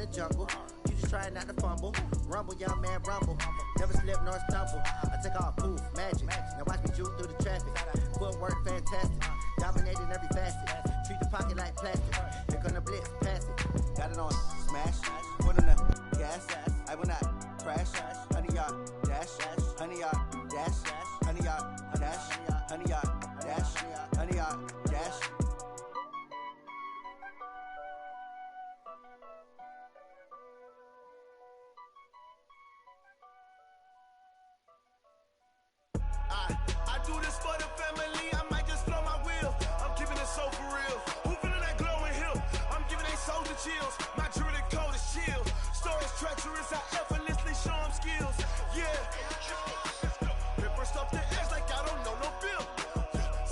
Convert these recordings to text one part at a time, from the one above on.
the jungle. You just try not to fumble. Rumble, young man, rumble. Never slip nor stumble. I take off, poof, magic. Now watch me juke through the traffic. Footwork fantastic. Dominating every facet. Treat the pocket like plastic. Here come the blitz, pass it. Got it on smash. Put on the gas. I will not crash. 100-yard dash. 100-yard dash. 100-yard dash. 100-yard dash. 100-yard dash. I do this for the family, I might just flow my wheel. I'm giving it so for real. Who feeling that glowing hill? I'm giving they soldier chills. My jewelry code is chill. Stories treacherous, I effortlessly show them skills. Yeah. Paper stuff the edge like I don't know no bill.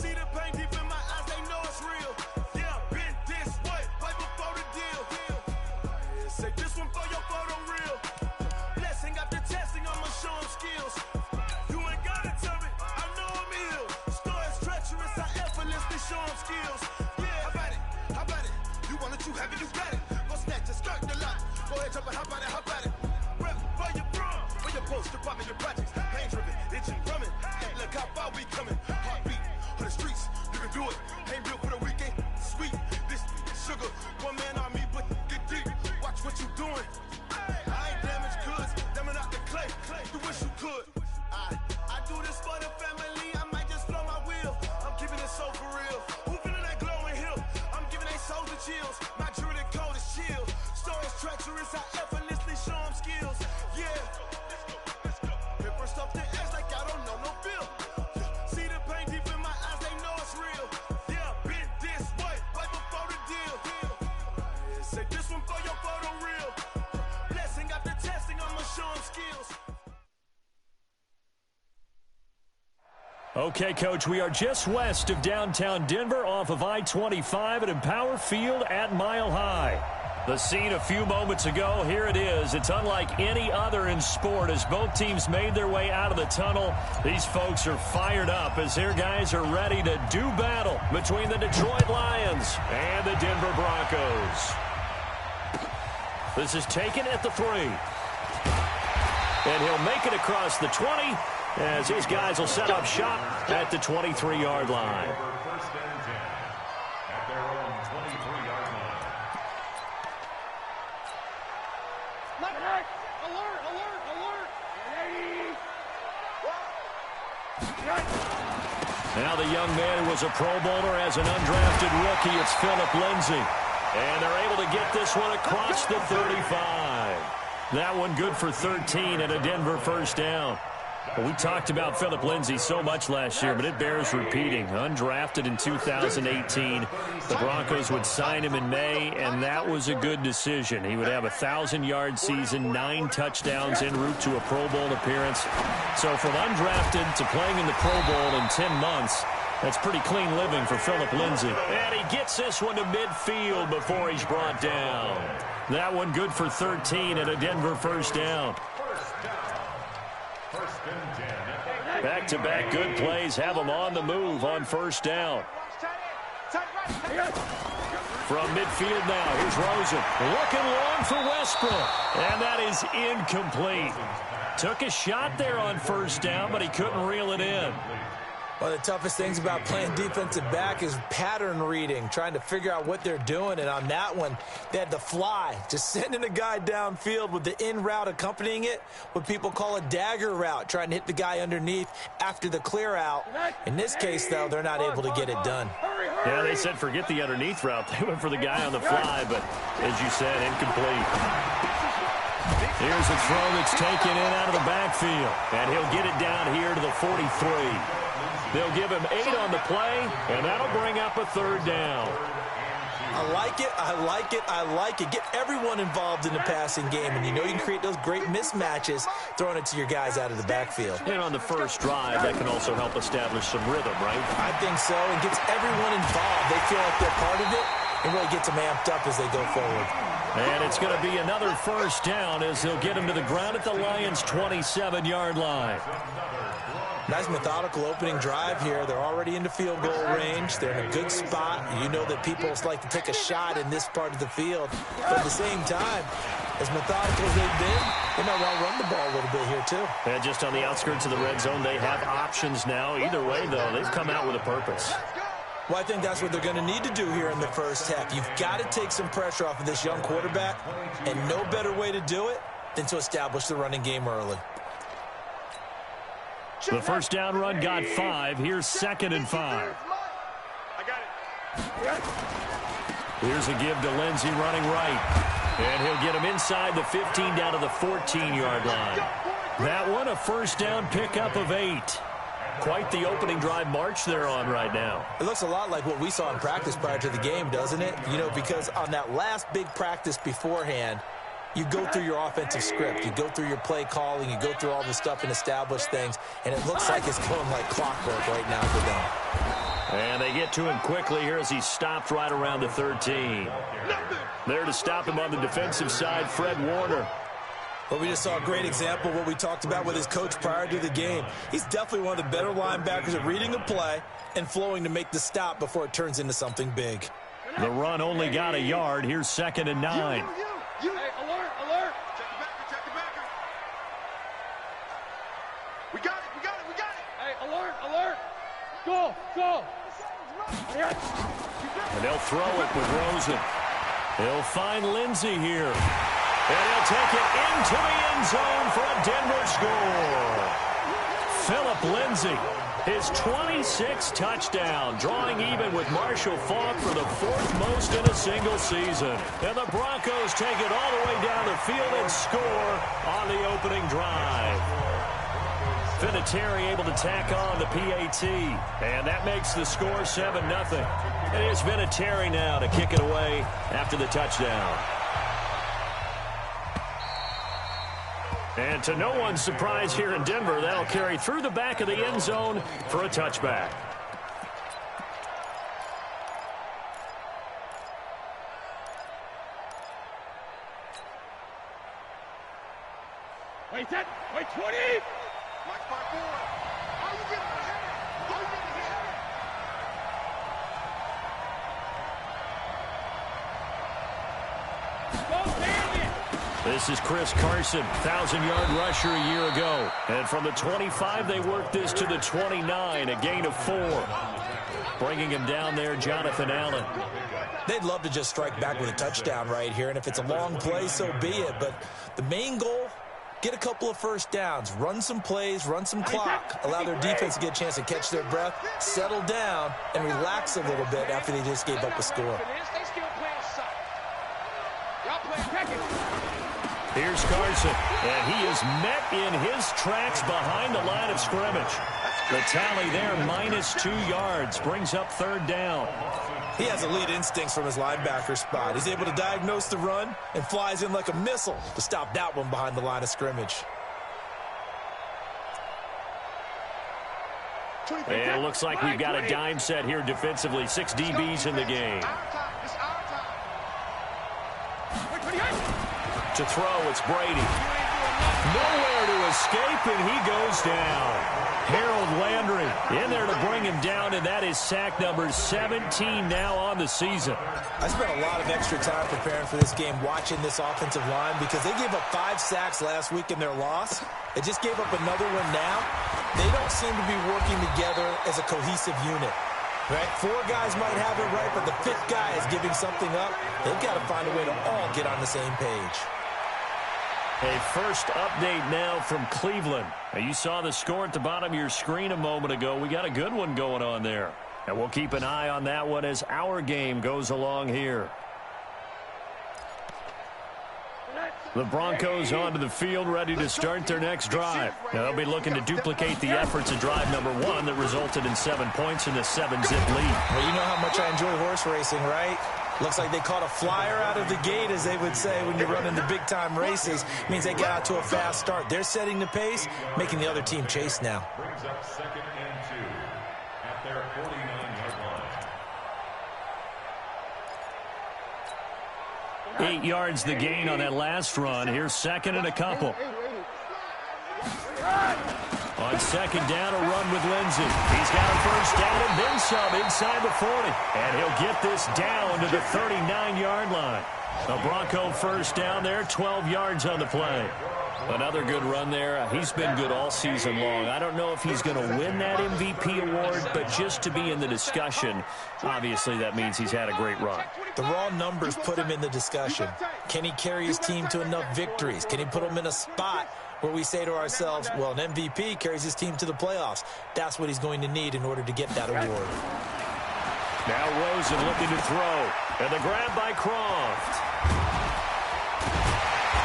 See the pain deep in my eyes, they know it's real. Yeah, been this way, right before the deal. Say this one for your photo real. Blessing after testing, I'ma show them skills. Show them skills. Yeah, how about it? You want it, you have it, you got it. Go snatch a skirt the lot. Go ahead, jump it, how about it? Rep where you from? Where you post, department, your projects. Pain driven, itching, drumming. Hey, look how far we coming. Heartbeat on the streets, you can do it. Ain't built for the weekend. Sweet, this sugar. One man army, but get deep. Watch what you doing. I ain't damaged goods, damn out the clay. You wish you could. I do this for the family. I might just flow my wheel. I'm keeping it so for real. Who feeling that glowing hill? I'm giving they soldier chills. My jewelry code is chill. Stories treacherous, I effortlessly show them skills. Yeah. Paper stuff the edge like I don't know no bill. See the pain deep in my eyes, they know it's real. Yeah, been this way, right before the deal. Say this one for your photo real. Blessing after testing, I'ma show them skills. Okay, Coach, we are just west of downtown Denver off of I-25 at Empower Field at Mile High. The scene a few moments ago, here it is. It's unlike any other in sport as both teams made their way out of the tunnel. These folks are fired up as their guys are ready to do battle between the Detroit Lions and the Denver Broncos. This is taken at the 3. And he'll make it across the 20. As his guys will set up shop at the 23-yard line. First and 10 at their own 23-yard line. Alert! Now the young man who was a Pro Bowler as an undrafted rookie, it's Philip Lindsay. And they're able to get this one across the 35. That one good for 13 and a Denver first down. Well, we talked about Philip Lindsay so much last year, but it bears repeating. Undrafted in 2018, the Broncos would sign him in May, and that was a good decision. He would have a 1,000-yard season, 9 touchdowns en route to a Pro Bowl appearance. So from undrafted to playing in the Pro Bowl in 10 months, that's pretty clean living for Philip Lindsay. And he gets this one to midfield before he's brought down. That one good for 13 and a Denver first down. Back-to-back good plays have them on the move on first down. From midfield now, here's Rosen. Looking long for Westbrook. And that is incomplete. Took a shot there on first down, but he couldn't reel it in. One of the toughest things about playing defensive back is pattern reading, trying to figure out what they're doing. And on that one, they had the fly, just sending a guy downfield with the in route accompanying it, what people call a dagger route, trying to hit the guy underneath after the clear out. In this case, though, they're not able to get it done. Yeah, they said forget the underneath route. They went for the guy on the fly, but as you said, incomplete. Here's a throw that's taken in out of the backfield, and he'll get it down here to the 43. They'll give him 8 on the play, and that'll bring up a third down. I like it, I like it, I like it. Get everyone involved in the passing game, and you know you can create those great mismatches throwing it to your guys out of the backfield. And on the first drive, that can also help establish some rhythm, right? I think so, and gets everyone involved. They feel like they're part of it, and really gets them amped up as they go forward. And it's going to be another first down as they'll get him to the ground at the Lions' 27-yard line. Nice methodical opening drive here. They're already into field goal range. They're in a good spot. You know that people like to take a shot in this part of the field. But at the same time, As methodical as they've been, they might well run the ball a little bit here, too. And just on the outskirts of the red zone, they have options now. Either way, though, they've come out with a purpose. Well, I think that's what they're going to need to do here in the first half. You've got to take some pressure off of this young quarterback, and no better way to do it than to establish the running game early. The first down run got 5. Here's 2nd and 5. I got it. Here's a give to Lindsey running right. And he'll get him inside the 15 down to the 14-yard line. That one a first down pickup of 8. Quite the opening drive march they're on right now. It looks a lot like what we saw in practice prior to the game, doesn't it? You know, because on that last big practice beforehand, you go through your offensive script. You go through your play calling. You go through all the stuff and establish things. And it looks like it's going like clockwork right now for them. And they get to him quickly here as he stopped right around the 13. There to stop him on the defensive side, Fred Warner. Well, we just saw a great example of what we talked about with his coach prior to the game. He's definitely one of the better linebackers at reading a play and flowing to make the stop before it turns into something big. The run only got a yard. Here's 2nd and 9. Hey, alert, alert. Check the backer. We got it. Hey, alert. Go. And they'll throw it with Rosen. He'll find Lindsey here. And he'll take it into the end zone for a Denver score. Philip Lindsey, his 26th touchdown, drawing even with Marshall Faulk for the 4th most in a single season. And the Broncos take it all the way down the field and score on the opening drive. Vinatieri able to tack on the PAT, and that makes the score 7-0. And it's Vinatieri now to kick it away after the touchdown. And to no one's surprise here in Denver, that'll carry through the back of the end zone for a touchback. Wait, 20. Mike 5-4. How you getting ahead? This is Chris Carson, 1,000-yard rusher a year ago. And from the 25, they worked this to the 29, a gain of 4. Bringing him down there, Jonathan Allen. They'd love to just strike back with a touchdown right here, and if it's a long play, so be it. But the main goal, get a couple of first downs, run some plays, run some clock, allow their defense to get a chance to catch their breath, settle down, and relax a little bit after they just gave up a score. Here's Carson, and he is met in his tracks behind the line of scrimmage. The tally there, -2 yards, brings up 3rd down. He has elite instincts from his linebacker spot. He's able to diagnose the run and flies in like a missile to stop that one behind the line of scrimmage. And it looks like we've got a dime set here defensively. 6 DBs in the game. To throw, it's Brady. Nowhere to escape, and he goes down. Harold Landry in there to bring him down, and that is sack number 17 now on the season. I spent a lot of extra time preparing for this game, watching this offensive line, because they gave up 5 sacks last week in their loss. They just gave up another one now. They don't seem to be working together as a cohesive unit. Right? 4 guys might have it right, but the 5th guy is giving something up. They've got to find a way to all get on the same page. A first update now from Cleveland. Now, you saw the score at the bottom of your screen a moment ago. We got a good one going on there. And we'll keep an eye on that one as our game goes along here. The Broncos onto the field, ready to start their next drive. Now, they'll be looking to duplicate the efforts of drive number 1 that resulted in 7 points in the 7-zip lead. Well, you know how much I enjoy horse racing, right? Looks like they caught a flyer out of the gate, as they would say when you're running the big-time races. It means they got out to a fast start. They're setting the pace, making the other team chase now. Brings up 2nd and 2 at their 49-yard line. 8 yards the gain on that last run. Here's 2nd and a couple. On second down, a run with Lindsey. He's got a first down and then some inside the 40. And he'll get this down to the 39-yard line. A Bronco first down there, 12 yards on the play. Another good run there. He's been good all season long. I don't know if he's going to win that MVP award, but just to be in the discussion, obviously that means he's had a great run. The raw numbers put him in the discussion. Can he carry his team to enough victories? Can he put them in a spot where we say to ourselves, well, an MVP carries his team to the playoffs. That's what he's going to need in order to get that award. Now Rosen looking to throw. And the grab by Croft.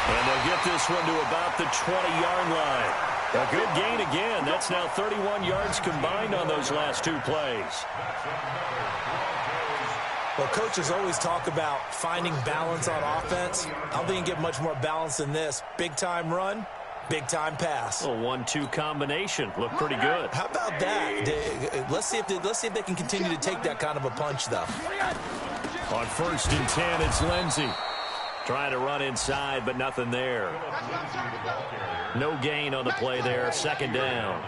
And they'll get this one to about the 20-yard line. A good gain again. That's now 31 yards combined on those last two plays. Well, coaches always talk about finding balance on offense. I don't think you can get much more balance than this. Big-time run, big-time pass. A 1-2 combination. Looked pretty good. How about that? Let's see if they can continue to take that kind of a punch, though. On 1st and 10, it's Lindsey. Trying to run inside, but nothing there. No gain on the play there. Second down.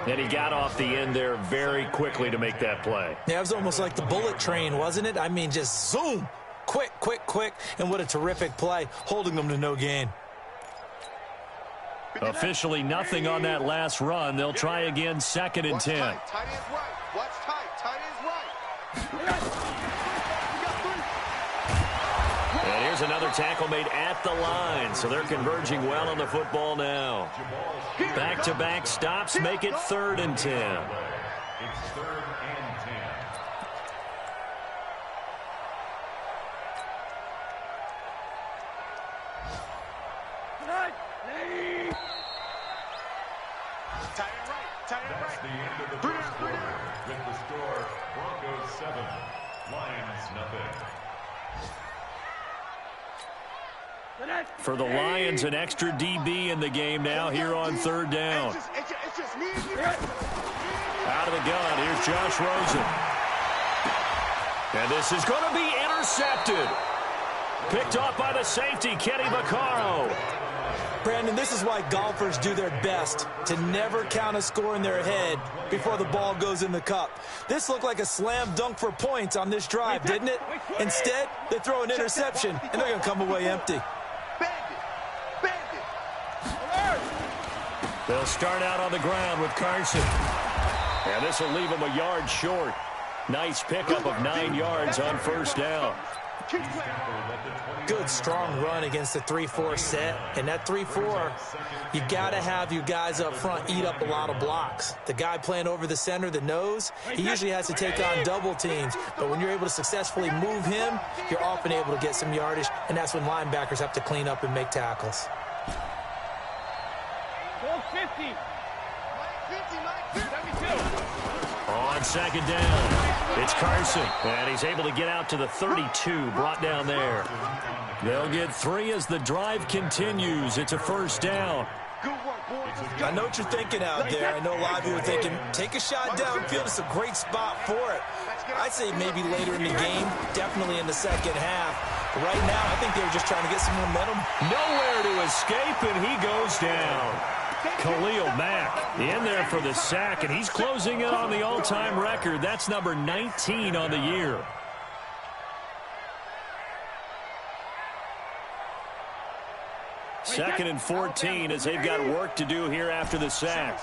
And he got off the end there very quickly to make that play. Yeah, it was almost like the bullet train, wasn't it? I mean, just zoom. Quick, quick, quick. And what a terrific play, holding them to no gain. Officially nothing on that last run. They'll try again, 2nd and 10. Tight end's right. Watch tight. Tight end's right. And here's another tackle made at the line, so they're converging well on the football now. Back-to-back stops make it 3rd and 10. It's 3rd and 10. That's the end of the first quarter. With the score, Broncos 7, Lions nothing. For the Lions, an extra DB in the game now here on 3rd down. Out of the gun, here's Josh Rosen. And this is going to be intercepted. Picked off by the safety, Kenny Vaccaro. Brandon, this is why golfers do their best to never count a score in their head before the ball goes in the cup. This looked like a slam dunk for points on this drive, didn't it? Instead, they throw an interception, and they're going to come away empty. They'll start out on the ground with Carson. And this will leave him a yard short. Nice pickup of 9 yards on 1st down. Good, strong run against the 3-4 set. And that 3-4, you got to have your guys up front eat up a lot of blocks. The guy playing over the center, the nose, he usually has to take on double teams. But when you're able to successfully move him, you're often able to get some yardage. And that's when linebackers have to clean up and make tackles. 50. On 2nd down, it's Carson. And he's able to get out to the 32, brought down there. They'll get 3 as the drive continues. It's a 1st down. I know what you're thinking out there. I know a lot of you are thinking, take a shot downfield. It's a great spot for it. I'd say maybe later in the game, definitely in the second half. But right now, I think they were just trying to get some momentum. Nowhere to escape, and he goes down. Khalil Mack in there for the sack, and he's closing in on the all-time record. That's number 19 on the year. Second and 14 as they've got work to do here after the sack.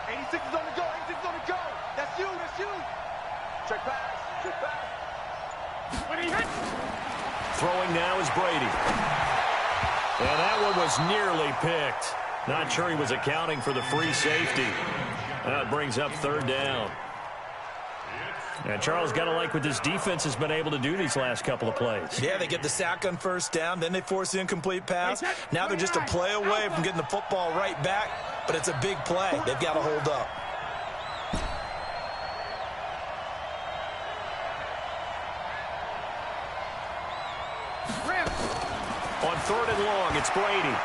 86 is on the go. 86 is on the go. That's you. That's you. Check pass. Check pass. When he hits. Throwing now is Brady. And that one was nearly picked. Not sure he was accounting for the free safety. That brings up 3rd down. And Charles, got to like what this defense has been able to do these last couple of plays. Yeah, they get the sack on 1st down, then they force the incomplete pass. Now they're just a play away from getting the football right back, but it's a big play. They've got to hold up. On 3rd and long, it's Brady.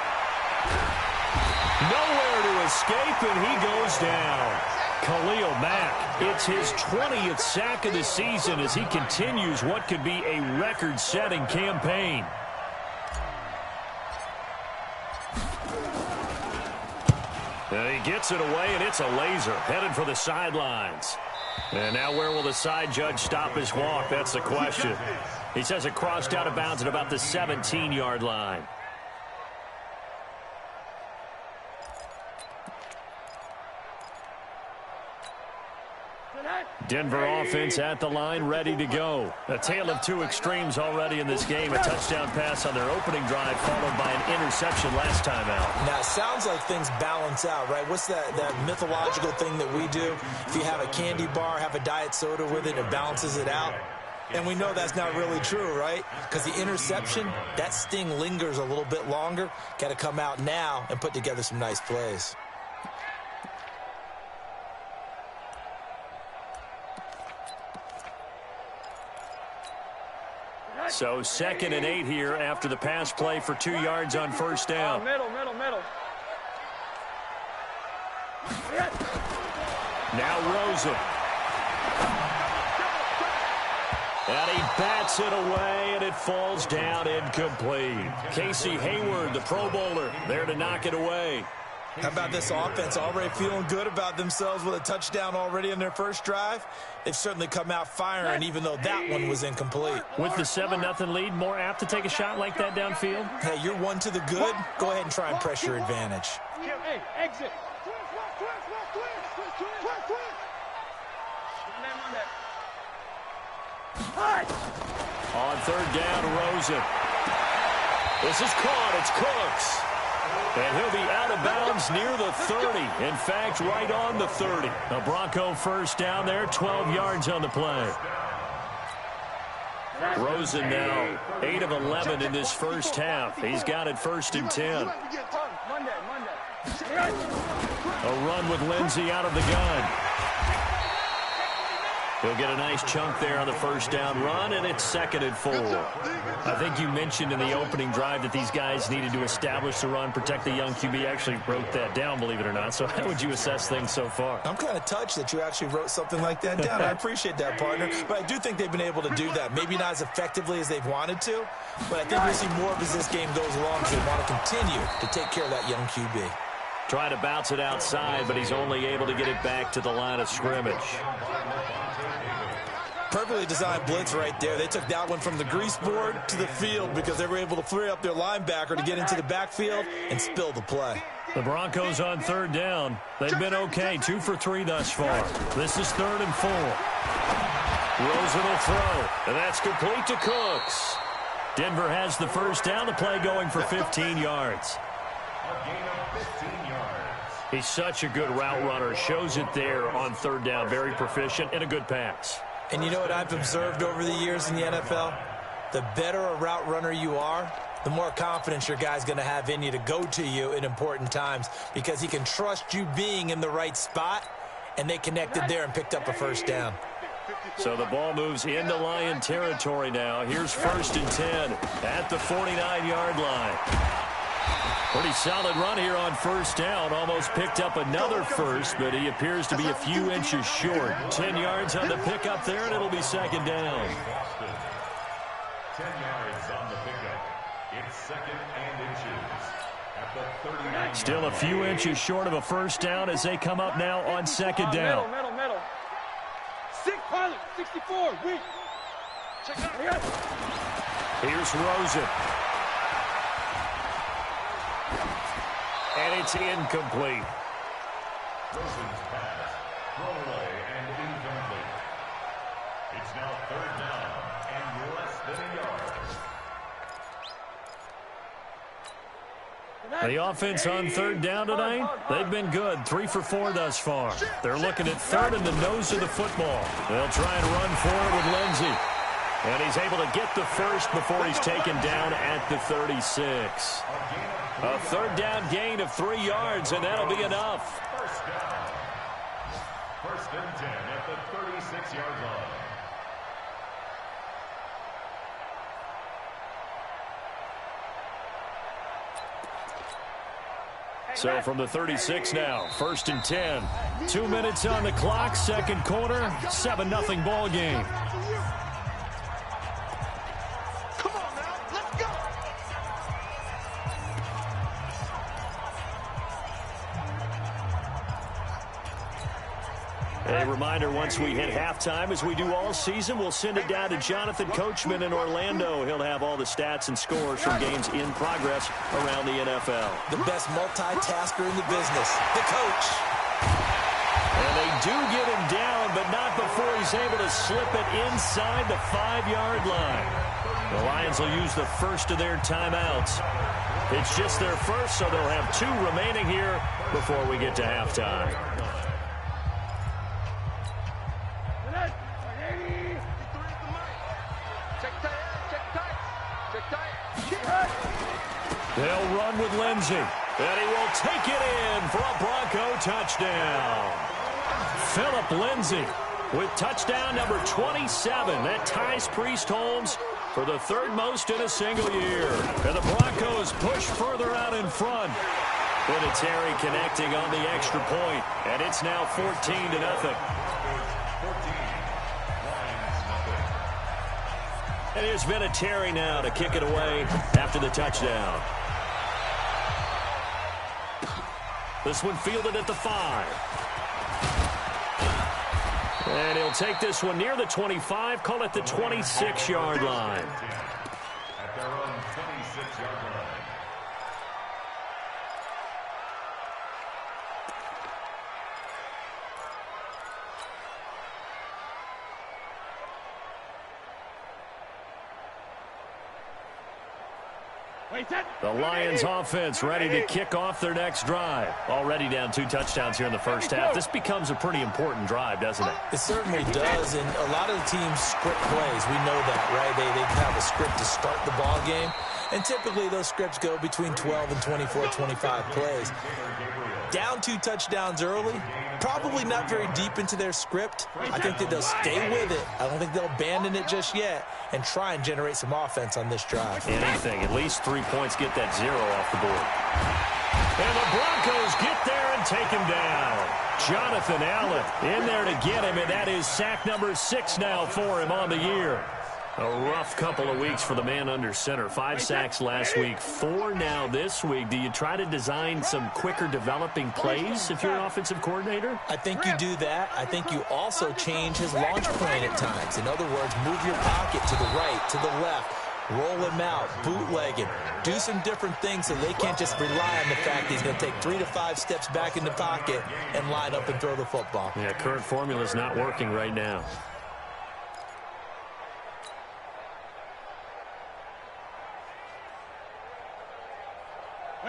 Nowhere to escape, and he goes down. Khalil Mack, it's his 20th sack of the season as he continues what could be a record-setting campaign. And he gets it away, and it's a laser headed for the sidelines. And now where will the side judge stop his walk? That's the question. He says it crossed out of bounds at about the 17-yard line. Denver offense at the line, ready to go. A tale of two extremes already in this game. A touchdown pass on their opening drive, followed by an interception last time out. Now, it sounds like things balance out, right? What's that mythological thing that we do? If you have a candy bar, have a diet soda with it, it balances it out. And we know that's not really true, right? Because the interception, that sting lingers a little bit longer. Got to come out now and put together some nice plays. So 2nd and 8 here after the pass play for 2 yards on first down. Middle. Now Rosen. And he bats it away, and it falls down incomplete. Casey Hayward, the Pro Bowler, there to knock it away. How about this offense already feeling good about themselves with a touchdown already in their first drive? They've certainly come out firing, even though that one was incomplete. With the 7-0 lead, more apt to take a shot like that downfield? Hey, you're one to the good. Go ahead and try and press your advantage. Hey, exit. On third down, Rosen. This is caught. It's Cooks. And he'll be out of bounds near the 30. In fact, right on the 30. A Bronco first down there, 12 yards on the play. Rosen now 8 of 11 in this first half. He's got it 1st and 10. A run with Lindsey out of the gun. He'll get a nice chunk there on the first down run, and it's 2nd and 4. I think you mentioned in the opening drive that these guys needed to establish the run, protect the young QB. Actually wrote that down, believe it or not. So how would you assess things so far? I'm kind of touched that you actually wrote something like that down. I appreciate that, partner. But I do think they've been able to do that. Maybe not as effectively as they've wanted to, but I think we'll see more of as this game goes along because they want to continue to take care of that young QB. Trying to bounce it outside, but he's only able to get it back to the line of scrimmage. Perfectly designed blitz right there. They took that one from the grease board to the field because they were able to free up their linebacker to get into the backfield and spill the play. The Broncos on third down. They've been okay, 2 for 3 thus far. This is 3rd and 4. Rosen will throw, and that's complete to Cooks. Denver has the first down, the play going for 15 yards. A gain of 15 yards. He's such a good route runner. Shows it there on third down. Very proficient and a good pass. And you know what I've observed over the years in the NFL? The better a route runner you are, the more confidence your guy's going to have in you to go to you in important times because he can trust you being in the right spot, and they connected there and picked up a first down. So the ball moves into Lion territory now. Here's 1st and 10 at the 49-yard line. Pretty solid run here on first down. Almost picked up another first, but he appears to be a few inches short. 10 yards on the pickup there, and it'll be 2nd down. 10 yards on the pickup. It's 2nd and inches at the 39. Still a few inches short of a first down as they come up now on 2nd down. Middle. 6 pilot, 64, weak. Check out here. Here's Rosen. And it's incomplete. Rosen's pass, thrown away and incomplete. It's now 3rd down and less than a yard. The offense on third down tonight, they've been good. 3 for 4 thus far. They're looking at 3rd in the nose of the football. They'll try and run for it with Lindsey. And he's able to get the first before he's taken down at the 36. A 3rd down gain of 3 yards, and that'll be enough. First down. 1st and 10 at the 36-yard line. So from the 36 now, 1st and 10. 2 minutes on the clock, 2nd quarter, 7-0 ball game. A reminder, once we hit halftime, as we do all season, we'll send it down to Jonathan Coachman in Orlando. He'll have all the stats and scores from games in progress around the NFL. The best multitasker in the business, the coach. And they do get him down, but not before he's able to slip it inside the 5-yard line. The Lions will use the first of their timeouts. It's just their first, so they'll have 2 remaining here before we get to halftime. They'll run with Lindsey, and he will take it in for a Bronco touchdown. Philip Lindsey with touchdown number 27. That ties Priest Holmes for the 3rd most in a single year. And the Broncos push further out in front. Vinatieri connecting on the extra point, and it's now 14-0. And here's Vinatieri now to kick it away after the touchdown. This one fielded at the 5. And he'll take this one near the 25, call it the 26-yard line. At their own 26-yard line. The Lions offense ready to kick off their next drive. Already down 2 touchdowns here in the first half. This becomes a pretty important drive, doesn't it? It certainly does, and a lot of the teams script plays. We know that, right? They have a script to start the ball game, and typically those scripts go between 12 and 24, 25 plays. Down 2 touchdowns early, probably not very deep into their script. I think that they'll stay with it. I don't think they'll abandon it just yet and try and generate some offense on this drive. Anything, at least 3 points, get that 0 off the board. And the Broncos get there and take him down. Jonathan Allen in there to get him, and that is sack number 6 now for him on the year. A rough couple of weeks for the man under center. 5 sacks last week, 4 now this week. Do you try to design some quicker developing plays if you're an offensive coordinator? I think you do that. I think you also change his launch point at times. In other words, move your pocket to the right, to the left, roll him out, bootleg him, do some different things so they can't just rely on the fact that he's going to take 3 to 5 steps back in the pocket and line up and throw the football. Yeah, current formula is not working right now.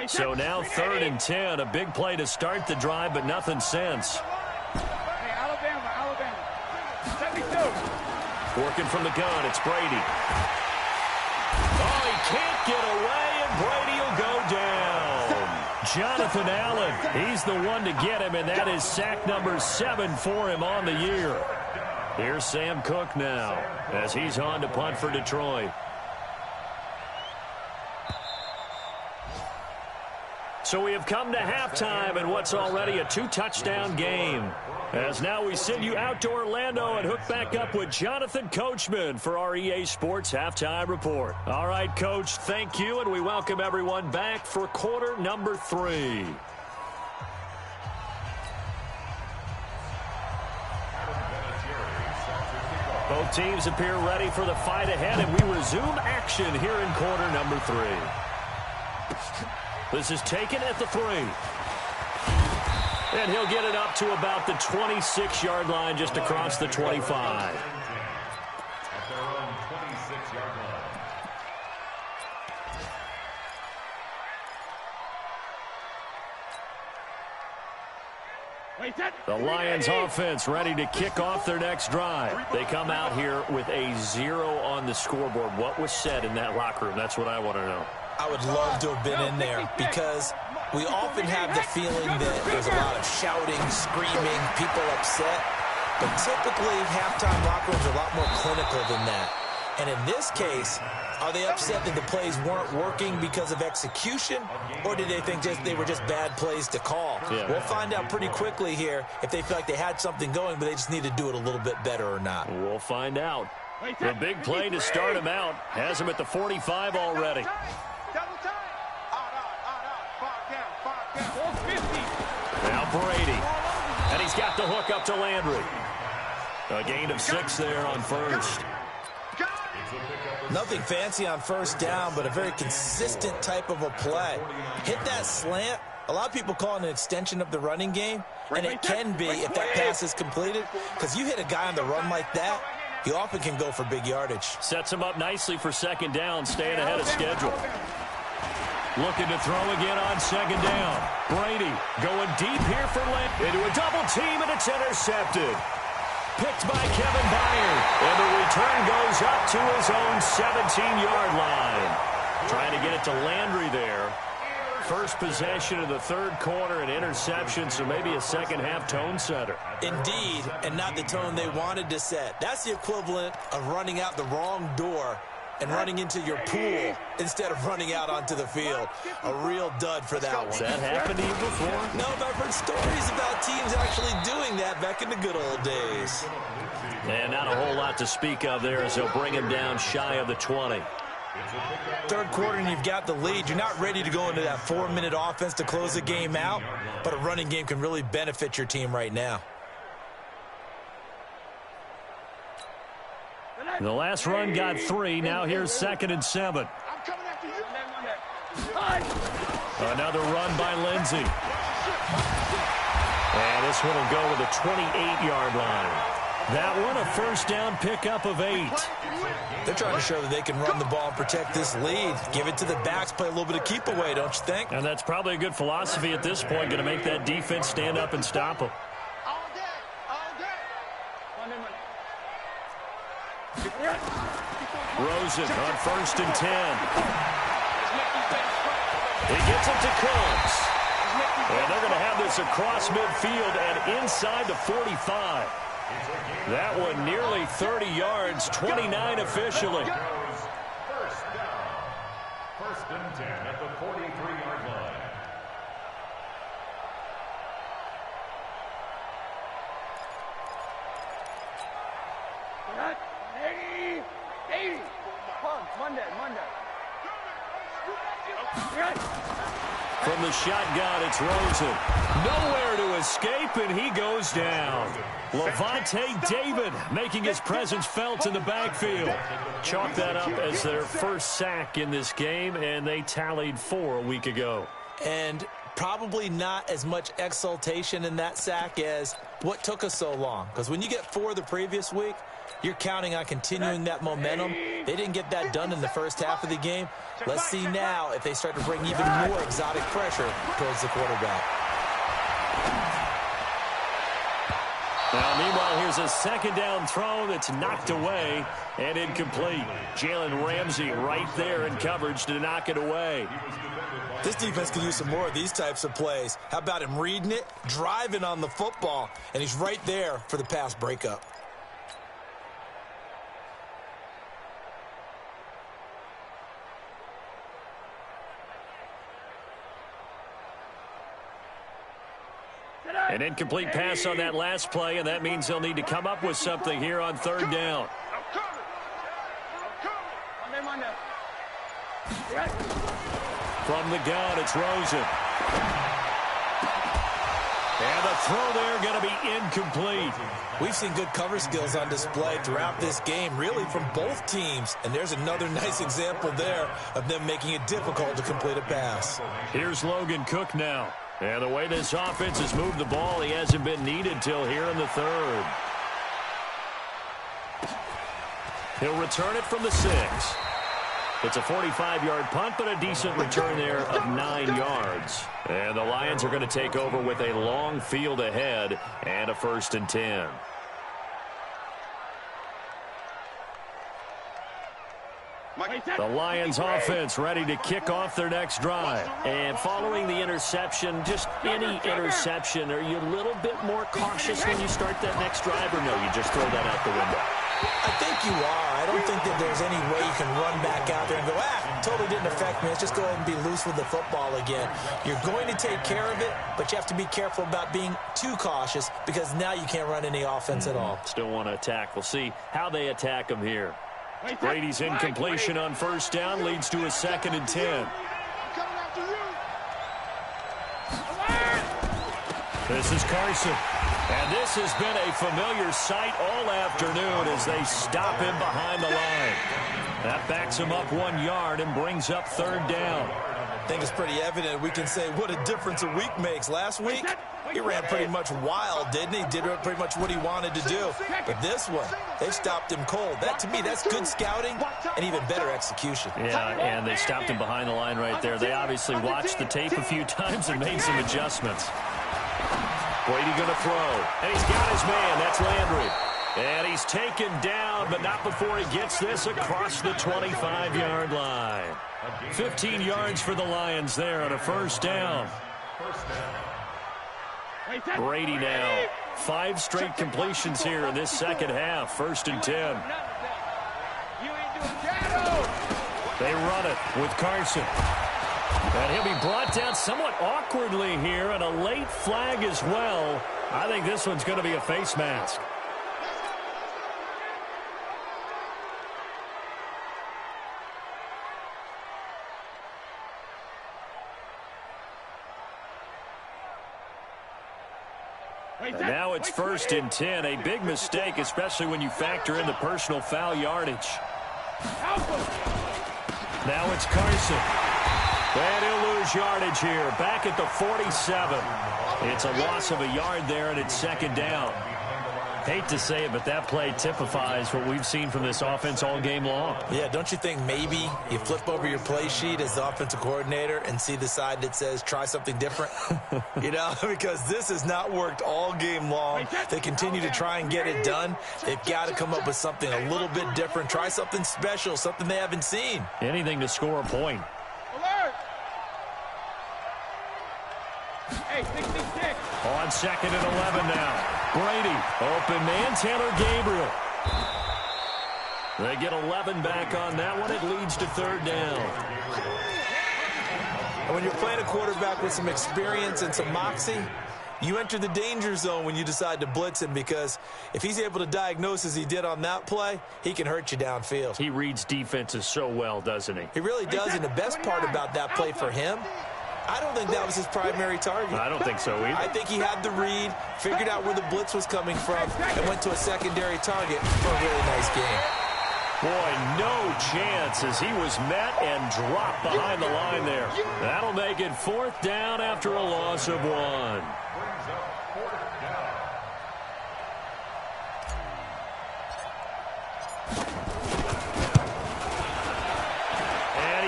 So now 3rd and 10, a big play to start the drive, but nothing since. Hey, Alabama. 72. Working from the gun, it's Brady. Oh, he can't get away, and Brady will go down. Jonathan Allen, he's the one to get him, and that is sack number 7 for him on the year. Here's Sam Cook now as he's on to punt for Detroit. So we have come to halftime in what's already a 2-touchdown game. As now we send you out to Orlando and hook back up with Jonathan Coachman for our EA Sports Halftime Report. All right, Coach, thank you, and we welcome everyone back for quarter number 3. Both teams appear ready for the fight ahead, and we resume action here in quarter number 3. This is taken at the 3. And he'll get it up to about the 26-yard line, just across the 25. At their own 26-yard line. The Lions offense ready to kick off their next drive. They come out here with a 0 on the scoreboard. What was said in that locker room? That's what I want to know. I would love to have been in there because we often have the feeling that there's a lot of shouting, screaming, people upset. But typically, halftime locker rooms are a lot more clinical than that. And in this case, are they upset that the plays weren't working because of execution, or did they think they were just bad plays to call? Yeah. We'll find out pretty quickly here if they feel like they had something going, but they just need to do it a little bit better or not. We'll find out. The big play to start him out has him at the 45 already. Now Brady. And he's got the hook up to Landry. A gain of 6 there on first. Nothing fancy on first down, but a very consistent type of a play. Hit that slant. A lot of people call it an extension of the running game, and it can be if that pass is completed, because you hit a guy on the run like that, he often can go for big yardage. Sets him up nicely for second down, staying ahead of schedule. Looking to throw again on second down. Brady going deep here for Lynn. Into a double team, and it's intercepted. Picked by Kevin Byard, and the return goes up to his own 17-yard line. Trying to get it to Landry there. First possession of the third quarter, an interception, so maybe a second-half tone setter. Indeed, and not the tone they wanted to set. That's the equivalent of running out the wrong door and running into your pool instead of running out onto the field. A real dud for that one. Has that happened to you before? No, but I've heard stories about teams actually doing that back in the good old days. And not a whole lot to speak of there as they'll bring him down shy of the 20. Third quarter and you've got the lead. You're not ready to go into that 4-minute offense to close the game out, but a running game can really benefit your team right now. The last run got 3. Now here's 2nd and 7. Another run by Lindsey. And this one will go to the 28-yard line. That one a first down pickup of 8. They're trying to show that they can run the ball and protect this lead. Give it to the backs, play a little bit of keep away, don't you think? And that's probably a good philosophy at this point, going to make that defense stand up and stop them. Rosen on 1st and 10. He gets it to Combs. And they're going to have this across midfield and inside the 45. That one nearly 30 yards, 29 officially. First down. 1st and 10 at the 43-yard line. From the shotgun, it's Rosen. Nowhere to escape, and he goes down. Levante David making his presence felt in the backfield. Chalk that up as their first sack in this game, and they tallied 4 a week ago. And probably not as much exultation in that sack as what took us so long. Because when you get 4 the previous week, you're counting on continuing that momentum. They didn't get that done in the first half of the game. Let's see now if they start to bring even more exotic pressure towards the quarterback. Now, meanwhile, here's a second down throw that's knocked away and incomplete. Jalen Ramsey right there in coverage to knock it away. This defense could use some more of these types of plays. How about him reading it, driving on the football, and he's right there for the pass breakup. An incomplete pass on that last play, and that means they'll need to come up with something here on 3rd down. From the gun, it's Rosen. And the throw there going to be incomplete. We've seen good cover skills on display throughout this game, really from both teams. And there's another nice example there of them making it difficult to complete a pass. Here's Logan Cook now. And the way this offense has moved the ball, he hasn't been needed till here in the 3rd. He'll return it from the 6. It's a 45-yard punt, but a decent return there of 9 yards. And the Lions are going to take over with a long field ahead and a 1st and 10. The Lions offense ready to kick off their next drive. And following the interception, just any interception, are you a little bit more cautious when you start that next drive, or no, you just throw that out the window? I think you are. I don't think that there's any way you can run back out there and go, totally didn't affect me. Let's just go ahead and be loose with the football again. You're going to take care of it, but you have to be careful about being too cautious because now you can't run any offense at all. Still want to attack. We'll see how they attack them here. Brady's incompletion on 1st down leads to a 2nd and 10. This is Carson. And this has been a familiar sight all afternoon as they stop him behind the line. That backs him up 1 yard and brings up third down. I think it's pretty evident. We can say what a difference a week makes. Last week, he ran pretty much wild, didn't he? Did pretty much what he wanted to do. But this one, they stopped him cold. That, to me, that's good scouting and even better execution. Yeah, and they stopped him behind the line right there. They obviously watched the tape a few times and made some adjustments. Brady going to throw. And he's got his man. That's Landry. And he's taken down, but not before he gets this across the 25-yard line. 15 yards for the Lions there on a first down. Brady now. 5 straight completions here in this second half. 1st and 10. They run it with Carson. And he'll be brought down somewhat awkwardly here, and a late flag as well. I think this one's going to be a face mask. And now it's 1st and 10. A big mistake, especially when you factor in the personal foul yardage. Now it's Carson. And he'll lose yardage here. Back at the 47. It's a loss of a yard there, and it's 2nd down. Hate to say it, but that play typifies what we've seen from this offense all game long. Yeah, don't you think maybe you flip over your play sheet as the offensive coordinator and see the side that says try something different? You know, because this has not worked all game long. They continue to try and get it done. They've got to come up with something a little bit different. Try something special, something they haven't seen. Anything to score a point. Alert! Hey, 66. On 2nd and 11 now. Brady, open man, Taylor Gabriel. They get 11 back on that one. It leads to 3rd down. And when you're playing a quarterback with some experience and some moxie, you enter the danger zone when you decide to blitz him, because if he's able to diagnose as he did on that play, he can hurt you downfield. He reads defenses so well, doesn't he? He really does, and the best part about that play for him, I don't think that was his primary target. I don't think so either. I think he had the read, figured out where the blitz was coming from, and went to a secondary target for a really nice game. Boy, no chance as he was met and dropped behind the line there. That'll make it 4th down after a loss of 1.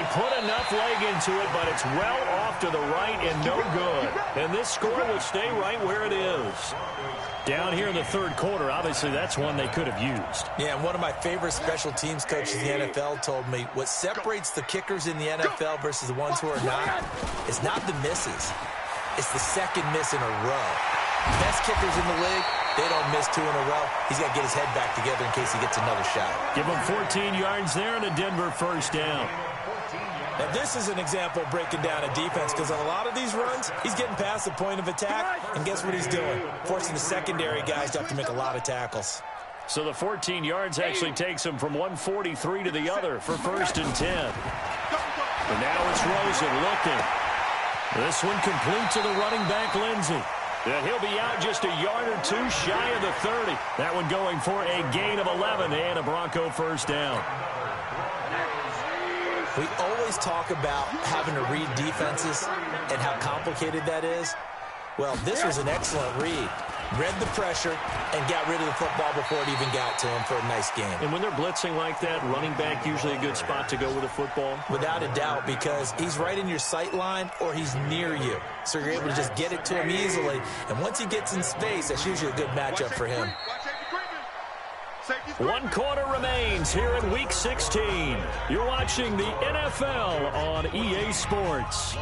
Put enough leg into it, but it's well off to the right and no good. And this score will stay right where it is. Down here in the 3rd quarter, obviously that's one they could have used. Yeah, and one of my favorite special teams coaches in the NFL told me what separates the kickers in the NFL versus the ones who are not is not the misses. It's the 2nd miss in a row. Best kickers in the league, they don't miss 2 in a row. He's got to get his head back together in case he gets another shot. Give him 14 yards there and a Denver 1st down. Now, this is an example of breaking down a defense, because on a lot of these runs, he's getting past the point of attack, and guess what he's doing? Forcing the secondary guys to have to make a lot of tackles. So the 14 yards actually takes him from 143 to the other for 1st and 10. And now it's Rosen looking. This one complete to the running back, Lindsey. And he'll be out just a yard or 2 shy of the 30. That one going for a gain of 11 and a Bronco 1st down. We always talk about having to read defenses and how complicated that is. Well, this was an excellent read. Read the pressure and got rid of the football before it even got to him for a nice game. And when they're blitzing like that, running back usually a good spot to go with a football? Without a doubt, because he's right in your sight line or he's near you. So you're able to just get it to him easily. And once he gets in space, that's usually a good matchup for him. 1 quarter remains here in Week 16. You're watching the NFL on EA Sports.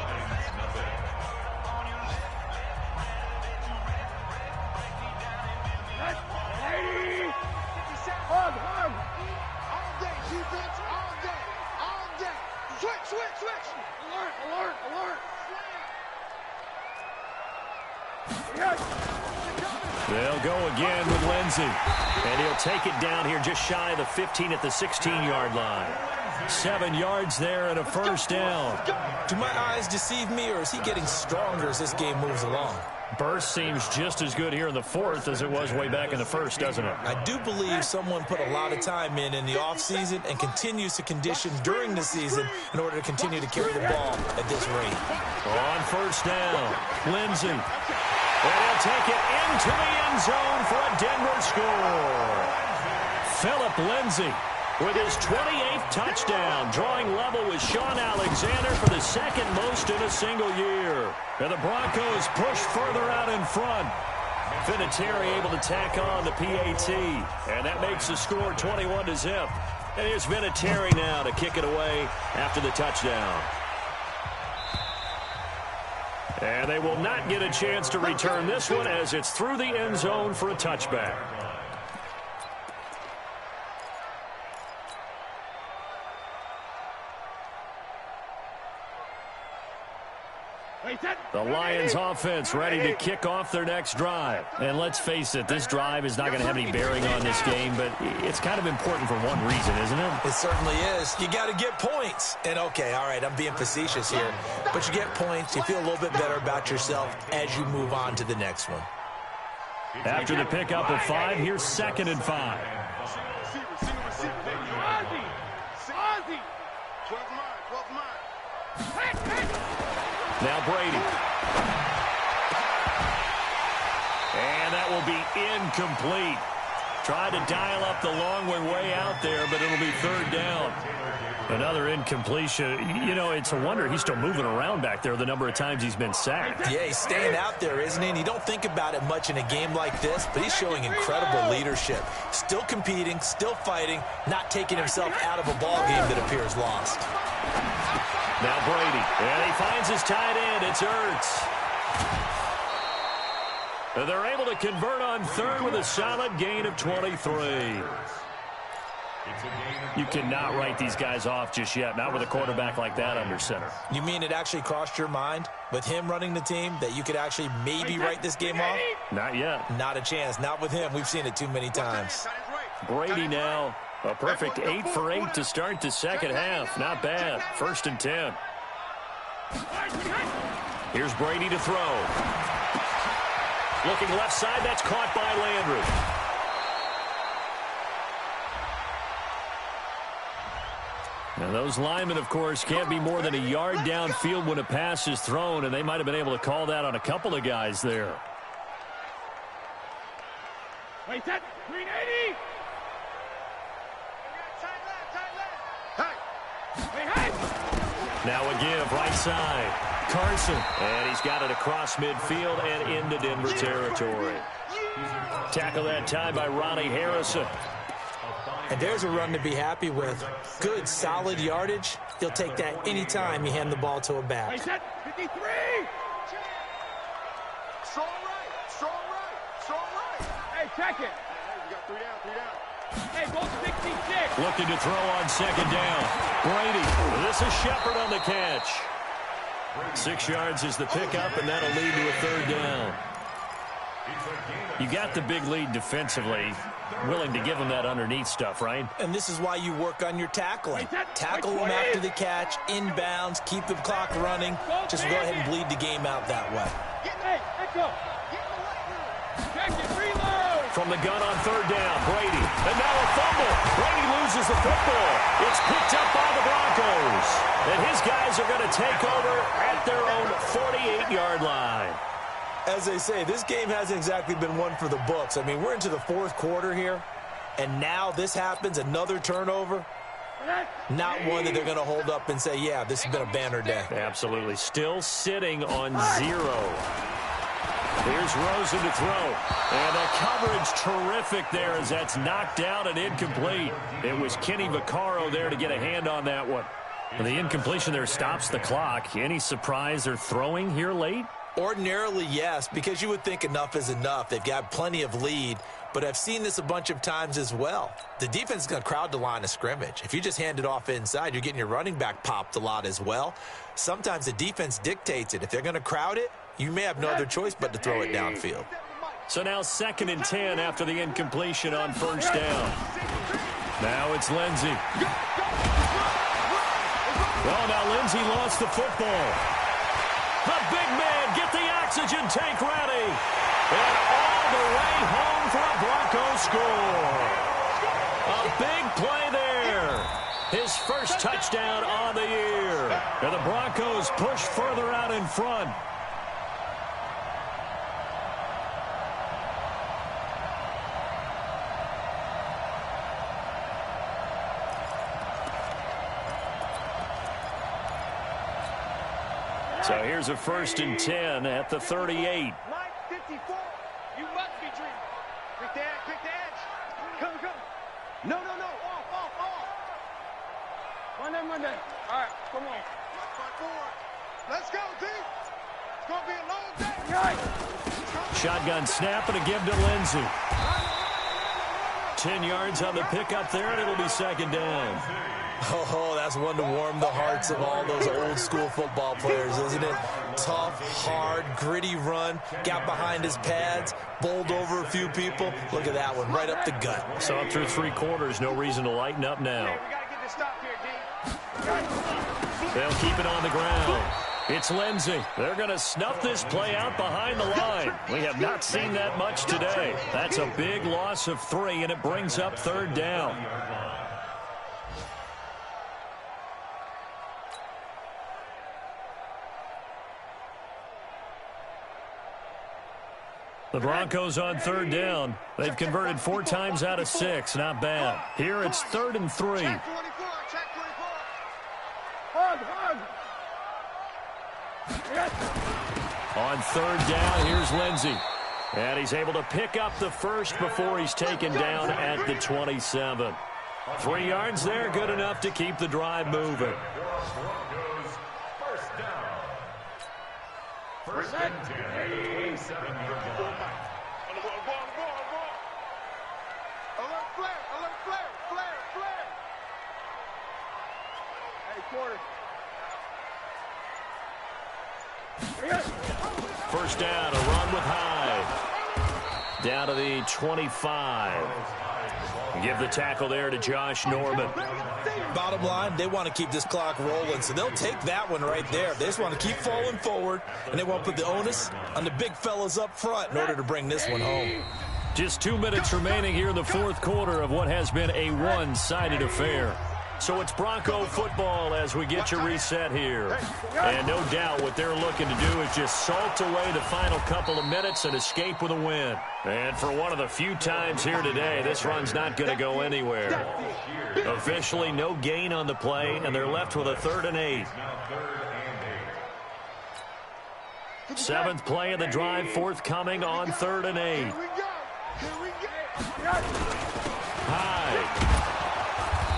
They'll go again with Lindsey. And he'll take it down here just shy of the 15 at the 16-yard line. 7 yards there and a 1st down. Do my eyes deceive me, or is he getting stronger as this game moves along? Burst seems just as good here in the fourth as it was way back in the first, doesn't it? I do believe someone put a lot of time in the offseason and continues to condition during the season in order to continue to carry the ball at this rate. On first down, Lindsey. And he'll take it into the end zone for a Denver score. Philip Lindsey with his 28th touchdown, drawing level with Sean Alexander for the second most in a single year. And the Broncos push further out in front. Vinatieri able to tack on the PAT, and that makes the score 21-0. And here's Vinatieri now to kick it away after the touchdown. And they will not get a chance to return this one as it's through the end zone for a touchback. The Lions offense ready to kick off their next drive. And let's face it, this drive is not going to have any bearing on this game, but it's kind of important for one reason, isn't it? It certainly is. You got to get points. And, okay, all right, I'm being facetious here. But you get points, you feel a little bit better about yourself as you move on to the next one. After the pickup of 5, here's 2nd and 5. Now Brady. And that will be incomplete. Tried to dial up the long way out there, but it'll be 3rd down. Another incompletion. You know, it's a wonder he's still moving around back there the number of times he's been sacked. Yeah, he's staying out there, isn't he? And you don't think about it much in a game like this, but he's showing incredible leadership. Still competing, still fighting, not taking himself out of a ball game that appears lost. Now Brady, and he finds his tight end. It's Ertz. They're able to convert on 3rd with a solid gain of 23. You cannot write these guys off just yet, not with a quarterback like that under center. You mean it actually crossed your mind with him running the team that you could actually maybe write this game off? Not yet. Not a chance. Not with him. We've seen it too many times. Brady now. A perfect 8 for 8 to start the second half. Not bad. 1st and 10. Here's Brady to throw. Looking left side. That's caught by Landry. Now those linemen, of course, can't be more than a yard downfield when a pass is thrown, and they might have been able to call that on a couple of guys there. Wait, that 380. Now a give, right side. Carson. And he's got it across midfield and into Denver territory. Tackle that time by Ronnie Harrison. And there's a run to be happy with. Good, solid yardage. He'll take that anytime you hand the ball to a back. Wait, that 53. Strong right. Hey, check it. You got 3 down. Hey, goal 66. Looking to throw on 2nd down. Brady. This is Shepard on the catch. 6 yards is the pickup, and that'll lead to a 3rd down. You got the big lead defensively. Willing to give him that underneath stuff, right? And this is why you work on your tackling. Tackle him after the catch, inbounds, keep the clock running. Just go ahead and bleed the game out that way. Hey, echo. Check it, reload. From the gun on 3rd down, Brady. And now a fumble. Brady loses the football. It's picked up by the Broncos. And his guys are going to take over at their own 48-yard line. As they say, this game hasn't exactly been one for the books. I mean, we're into the 4th quarter here, and now this happens, another turnover. Not one that they're going to hold up and say, yeah, this has been a banner day. Absolutely. Still sitting on 0. Here's Rosen to throw. And the coverage terrific there as that's knocked out and incomplete. It was Kenny Vaccaro there to get a hand on that one. And the incompletion there stops the clock. Any surprise they're throwing here late? Ordinarily, yes, because you would think enough is enough. They've got plenty of lead, but I've seen this a bunch of times as well. The defense is going to crowd the line of scrimmage. If you just hand it off inside, you're getting your running back popped a lot as well. Sometimes the defense dictates it. If they're going to crowd it, you may have no other choice but to throw it downfield. So now 2nd and 10 after the incompletion on 1st down. Now it's Lindsey. Well, now Lindsey lost the football. The big man, get the oxygen tank ready. And all the way home for a Broncos score. A big play there. His first touchdown on the year. And the Broncos push further out in front. So here's a 1st and 10 at the 38. 9:54. You must be dreaming. Quick the edge. Come. No. Off. Monday. All right, come on. Let's go, D. It's going to be a long day. Shotgun snap and a give to Lindsey. 10 yards on the pickup there, and it'll be 2nd down. Oh, that's one to warm the hearts of all those old school football players, isn't it? Tough, hard, gritty run, got behind his pads, bowled over a few people. Look at that one, right up the gut. So up through 3 quarters, no reason to lighten up now. We got to get this stop here, D. They'll keep it on the ground. It's Lindsey. They're going to snuff this play out behind the line. We have not seen that much today. That's a big loss of 3, and it brings up 3rd down. The Broncos on 3rd down. They've converted 4 times out of 6. Not bad. Here it's 3rd and 3. Check 24. Hug. On 3rd down, here's Lindsey. And he's able to pick up the first before he's taken down at the 27. 3 yards there, good enough to keep the drive moving. First and 10, 7-yard line. Alert flare. Hey, quarter. First down, a run with Hyde. Down to the 25. Give the tackle there to Josh Norman. Bottom line, they want to keep this clock rolling, so they'll take that one right there. They just want to keep falling forward, and they want to put the onus on the big fellas up front in order to bring this one home. Just 2 minutes remaining here in the 4th quarter of what has been a one-sided affair. So it's Bronco football as we get you reset here. And no doubt what they're looking to do is just salt away the final couple of minutes and escape with a win. And for one of the few times here today, this run's not going to go anywhere. Officially no gain on the play, and they're left with a 3rd and 8. 7th play of the drive, forthcoming on 3rd and 8. Hyde.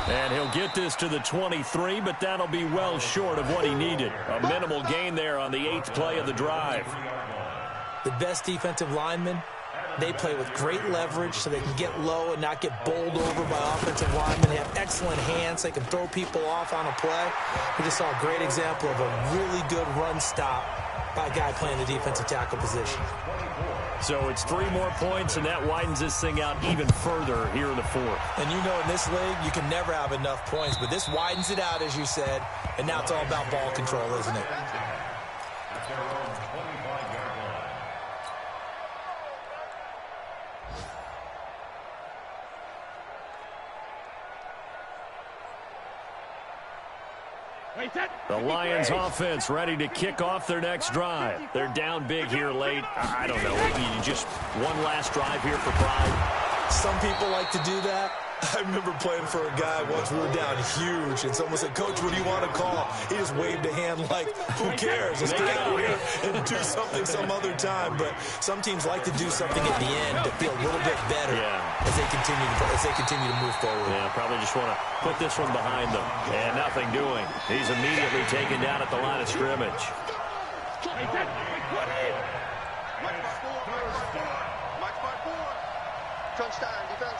And he'll get this to the 23, but that'll be well short of what he needed. A minimal gain there on the 8th play of the drive. The best defensive linemen, they play with great leverage so they can get low and not get bowled over by offensive linemen. They have excellent hands. They can throw people off on a play. We just saw a great example of a really good run stop by a guy playing the defensive tackle position. So it's 3 more points, and that widens this thing out even further here in the 4th. And you know in this league, you can never have enough points, but this widens it out, as you said, and now it's all about ball control, isn't it? The Lions offense ready to kick off their next drive. They're down big here late. I don't know, you just one last drive here for pride. Some people like to do that. I remember playing for a guy once. We were down huge, and someone said, "Coach, what do you want to call?" He just waved a hand like, "Who cares? Let's get out here and do something some other time." But some teams like to do something at the end to feel a little bit better as they continue to move forward. Yeah, probably just want to put this one behind them. And nothing doing. He's immediately taken down at the line of scrimmage. Touchdown, defense.